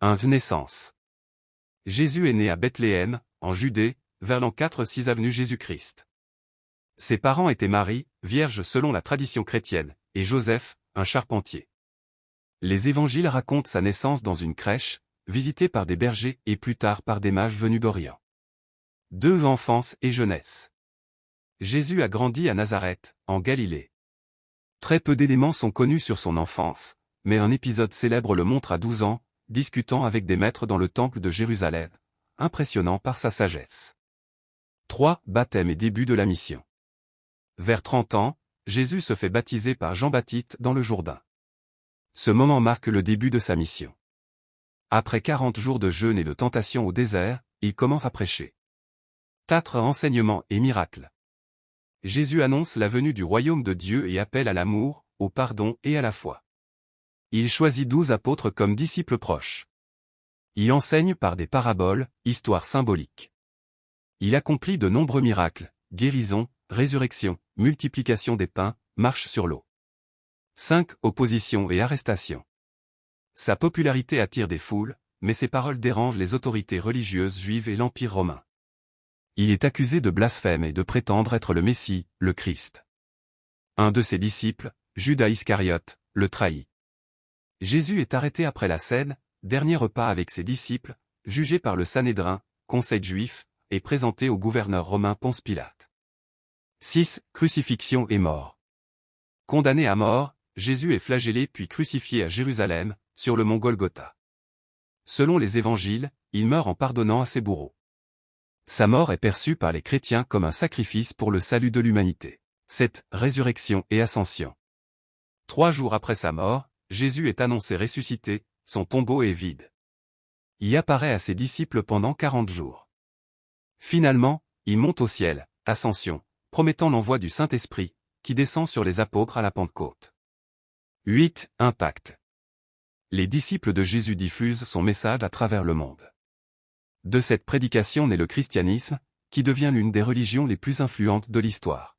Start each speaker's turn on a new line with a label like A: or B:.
A: Naissance. Jésus est né à Bethléem, en Judée, vers l'an 4-6 avenue Jésus-Christ. Ses parents étaient Marie, vierge selon la tradition chrétienne, et Joseph, un charpentier. Les évangiles racontent sa naissance dans une crèche, visitée par des bergers et plus tard par des mages venus d'Orient. 2 Enfance et jeunesse. Jésus a grandi à Nazareth, en Galilée. Très peu d'éléments sont connus sur son enfance, mais un épisode célèbre le montre à 12 ans, discutant avec des maîtres dans le temple de Jérusalem, impressionnant par sa sagesse. 3 Baptême et début de la mission. Vers 30 ans, Jésus se fait baptiser par Jean-Baptiste dans le Jourdain. Ce moment marque le début de sa mission. Après 40 jours de jeûne et de tentation au désert, il commence à prêcher. 4 Enseignements et miracles. Jésus annonce la venue du royaume de Dieu et appelle à l'amour, au pardon et à la foi. Il choisit 12 apôtres comme disciples proches. Il enseigne par des paraboles, histoires symboliques. Il accomplit de nombreux miracles, guérisons, résurrection, multiplication des pains, marche sur l'eau. 5 Opposition et arrestation. Sa popularité attire des foules, mais ses paroles dérangent les autorités religieuses juives et l'Empire romain. Il est accusé de blasphème et de prétendre être le Messie, le Christ. Un de ses disciples, Judas Iscariote, le trahit. Jésus est arrêté après la scène, dernier repas avec ses disciples, jugé par le Sanhédrin, conseil juif, et présenté au gouverneur romain Ponce Pilate. 6 Crucifixion et mort. Condamné à mort, Jésus est flagellé puis crucifié à Jérusalem, sur le mont Golgotha. Selon les évangiles, il meurt en pardonnant à ses bourreaux. Sa mort est perçue par les chrétiens comme un sacrifice pour le salut de l'humanité. 7 Résurrection et ascension. 3 jours après sa mort, Jésus est annoncé ressuscité, son tombeau est vide. Il apparaît à ses disciples pendant 40 jours. Finalement, il monte au ciel, ascension, promettant l'envoi du Saint-Esprit, qui descend sur les apôtres à la Pentecôte. 8 Impact. Les disciples de Jésus diffusent son message à travers le monde. De cette prédication naît le christianisme, qui devient l'une des religions les plus influentes de l'histoire.